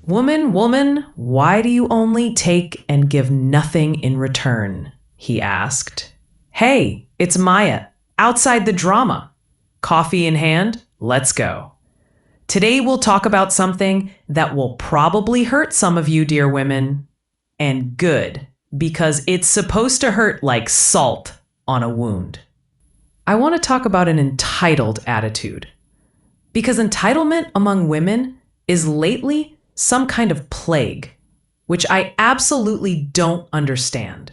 Woman, woman, why do you only take and give nothing in return? He asked. Hey, it's Maya, outside the drama. Coffee in hand, let's go. Today we'll talk about something that will probably hurt some of you, dear women. And good, because it's supposed to hurt like salt on a wound. I want to talk about an entitled attitude. Because entitlement among women is lately some kind of plague, which I absolutely don't understand.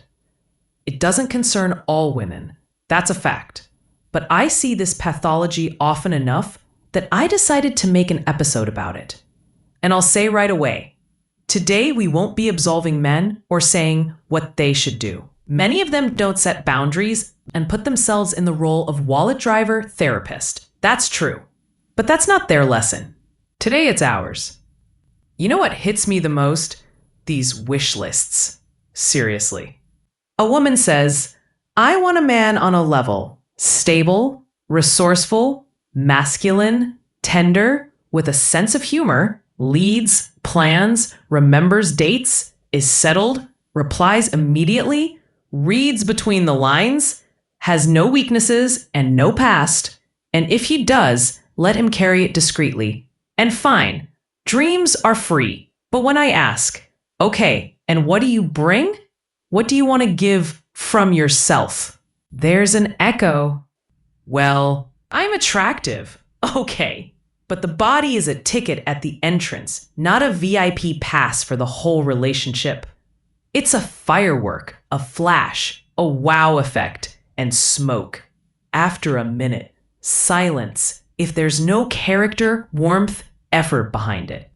It doesn't concern all women, that's a fact. But I see this pathology often enough that I decided to make an episode about it. And I'll say right away, today we won't be absolving men or saying what they should do. Many of them don't set boundaries and put themselves in the role of wallet driver therapist. That's true. But that's not their lesson. Today it's ours. You know what hits me the most? These wish lists. Seriously. A woman says, I want a man on a level, stable, resourceful, masculine, tender, with a sense of humor, leads, plans, remembers dates, is settled, replies immediately, reads between the lines, has no weaknesses and no past, and if he does, let him carry it discreetly. And fine, dreams are free. But when I ask, okay, and what do you bring? What do you want to give from yourself? There's an echo. Well, I'm attractive. Okay, but the body is a ticket at the entrance, not a VIP pass for the whole relationship. It's a firework, a flash, a wow effect, and smoke. After a minute, silence, if there's no character, warmth, effort behind it.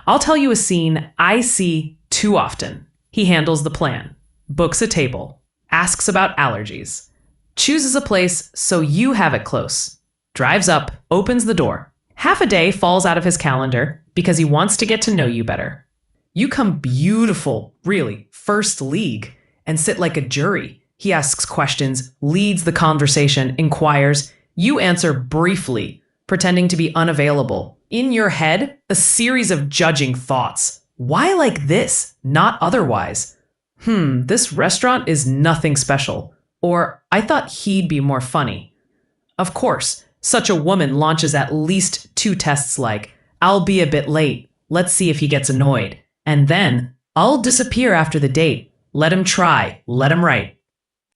I'll tell you a scene I see too often. He handles the plan, books a table, asks about allergies, chooses a place so you have it close, drives up, opens the door. Half a day falls out of his calendar because he wants to get to know you better. You come beautiful, really, first league, and sit like a jury. He asks questions, leads the conversation, inquires. You answer briefly, pretending to be unavailable. In your head, a series of judging thoughts. Why like this, not otherwise? This restaurant is nothing special. Or, I thought he'd be more funny. Of course, such a woman launches at least 2 tests like, I'll be a bit late, let's see if he gets annoyed. And then, I'll disappear after the date. Let him try, let him write.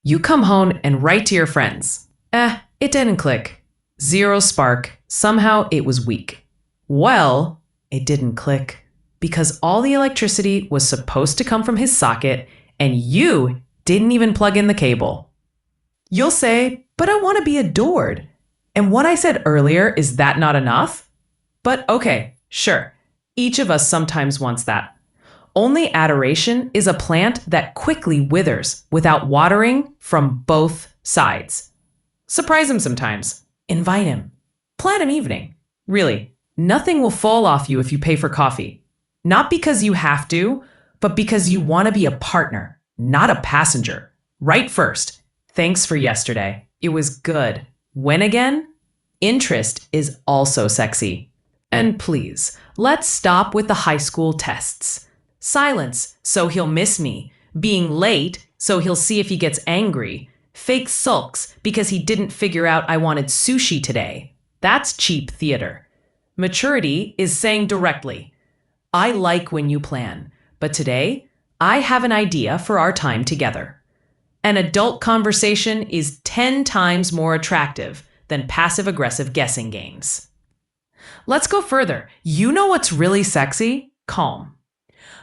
You come home and write to your friends. It didn't click. Zero spark. Somehow it was weak. Well, it didn't click because all the electricity was supposed to come from his socket and you didn't even plug in the cable. You'll say, but I want to be adored. And what I said earlier, is that not enough? But okay, sure. Each of us sometimes wants that. Only adoration is a plant that quickly withers without watering from both sides. Surprise him sometimes. Invite him. Plan an evening. Really, nothing will fall off you if you pay for coffee. Not because you have to, but because you want to be a partner, not a passenger. Right first. Thanks for yesterday. It was good. When again? Interest is also sexy. And please, let's stop with the high school tests. Silence, so he'll miss me. Being late, so he'll see if he gets angry. Fake sulks, because he didn't figure out I wanted sushi today. That's cheap theater. Maturity is saying directly, I like when you plan, but today, I have an idea for our time together. An adult conversation is 10 times more attractive than passive-aggressive guessing games. Let's go further. You know what's really sexy? Calm.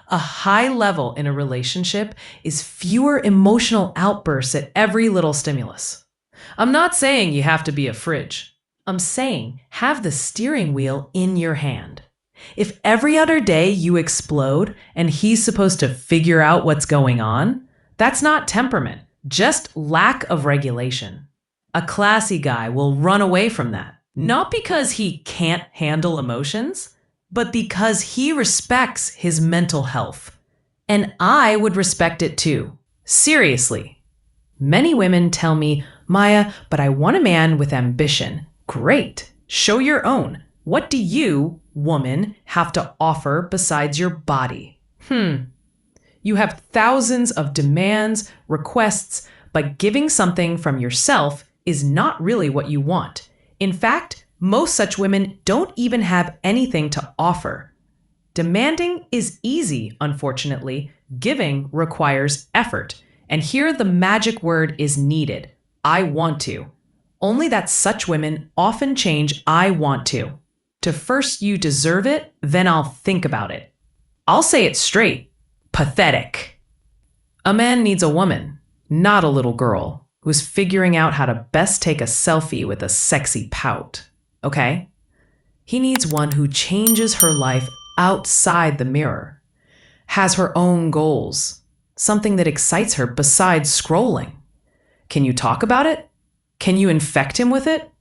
A high level in a relationship is fewer emotional outbursts at every little stimulus. I'm not saying you have to be a fridge. I'm saying have the steering wheel in your hand. If every other day you explode and he's supposed to figure out what's going on, that's not temperament, just lack of regulation. A classy guy will run away from that, not because he can't handle emotions, but because he respects his mental health. And I would respect it too. Seriously. Many women tell me, Maya, but I want a man with ambition. Great. Show your own. What do you, woman, have to offer besides your body? You have thousands of demands, requests, but giving something from yourself is not really what you want. In fact, most such women don't even have anything to offer. Demanding is easy, unfortunately. Giving requires effort. And here the magic word is needed. I want to. Only that such women often change I want to first you deserve it, then I'll think about it. I'll say it straight. Pathetic. A man needs a woman, not a little girl, who's figuring out how to best take a selfie with a sexy pout. Okay? He needs one who changes her life outside the mirror, has her own goals, something that excites her besides scrolling. Can you talk about it? Can you infect him with it?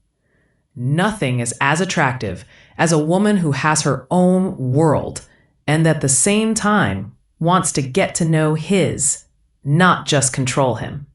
Nothing is as attractive as a woman who has her own world and at the same time wants to get to know his, not just control him.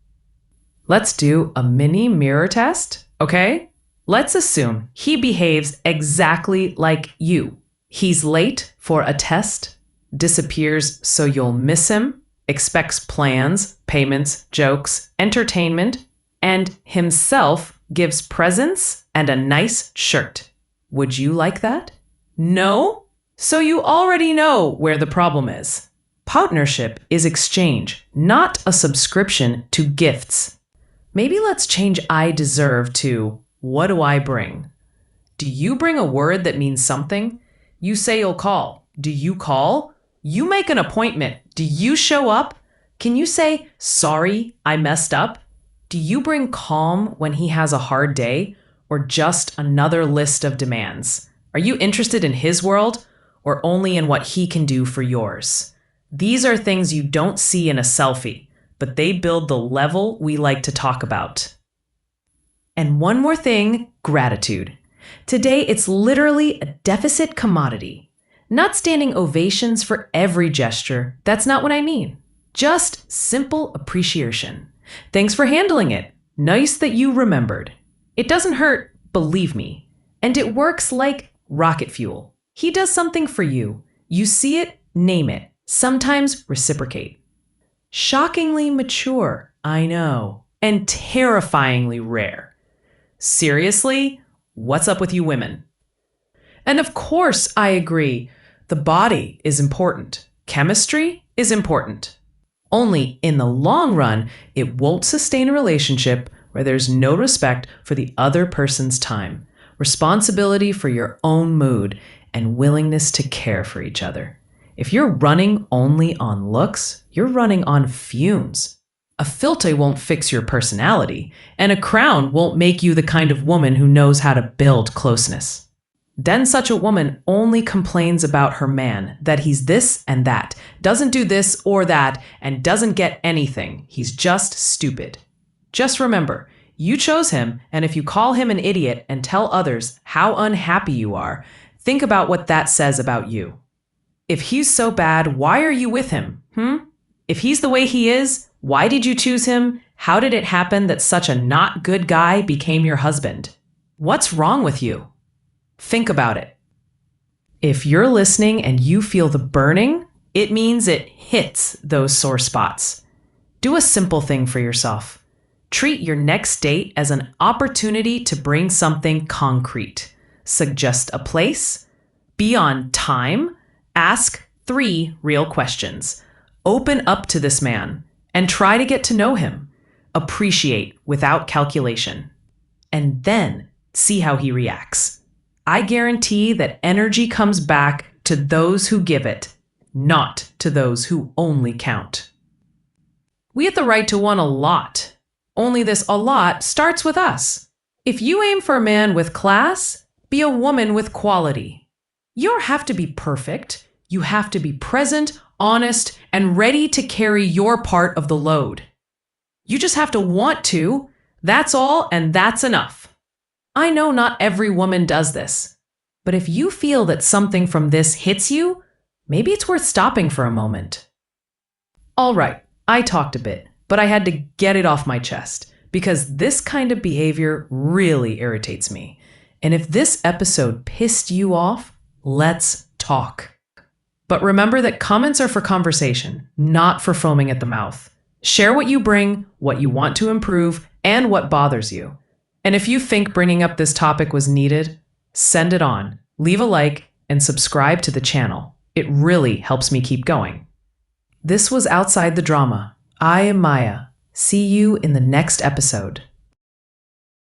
Let's do a mini mirror test, okay? Let's assume he behaves exactly like you. He's late for a test, disappears so you'll miss him, expects plans, payments, jokes, entertainment, and himself gives presents and a nice shirt. Would you like that? No? So you already know where the problem is. Partnership is exchange, not a subscription to gifts. Maybe let's change I deserve to what do I bring? Do you bring a word that means something? You say you'll call. Do you call? You make an appointment. Do you show up? Can you say, sorry, I messed up? Do you bring calm when he has a hard day or just another list of demands? Are you interested in his world or only in what he can do for yours? These are things you don't see in a selfie, but they build the level we like to talk about. And one more thing, gratitude. Today, it's literally a deficit commodity. Not standing ovations for every gesture. That's not what I mean. Just simple appreciation. Thanks for handling it. Nice that you remembered. It doesn't hurt, believe me. And it works like rocket fuel. He does something for you. You see it, name it. Sometimes reciprocate. Shockingly mature, I know, and terrifyingly rare. Seriously, what's up with you women? And of course, I agree. The body is important. Chemistry is important. Only in the long run, it won't sustain a relationship where there's no respect for the other person's time, responsibility for your own mood, and willingness to care for each other. If you're running only on looks, you're running on fumes. A filter won't fix your personality, and a crown won't make you the kind of woman who knows how to build closeness. Then such a woman only complains about her man, that he's this and that, doesn't do this or that, and doesn't get anything. He's just stupid. Just remember, you chose him, and if you call him an idiot and tell others how unhappy you are, think about what that says about you. If he's so bad, why are you with him? If he's the way he is, why did you choose him? How did it happen that such a not good guy became your husband? What's wrong with you? Think about it. If you're listening and you feel the burning, it means it hits those sore spots. Do a simple thing for yourself. Treat your next date as an opportunity to bring something concrete. Suggest a place. Be on time. Ask 3 real questions. Open up to this man and try to get to know him. Appreciate without calculation. And then see how he reacts. I guarantee that energy comes back to those who give it, not to those who only count. We have the right to want a lot. Only this a lot starts with us. If you aim for a man with class, be a woman with quality. You don't have to be perfect. You have to be present, honest, and ready to carry your part of the load. You just have to want to. That's all, and that's enough. I know not every woman does this, but if you feel that something from this hits you, maybe it's worth stopping for a moment. All right, I talked a bit, but I had to get it off my chest because this kind of behavior really irritates me. And if this episode pissed you off, let's talk. But remember that comments are for conversation, not for foaming at the mouth. Share what you bring, what you want to improve, and what bothers you. And if you think bringing up this topic was needed, send it on. Leave a like and subscribe to the channel. It really helps me keep going. This was Outside the Drama. I am Maya. See you in the next episode.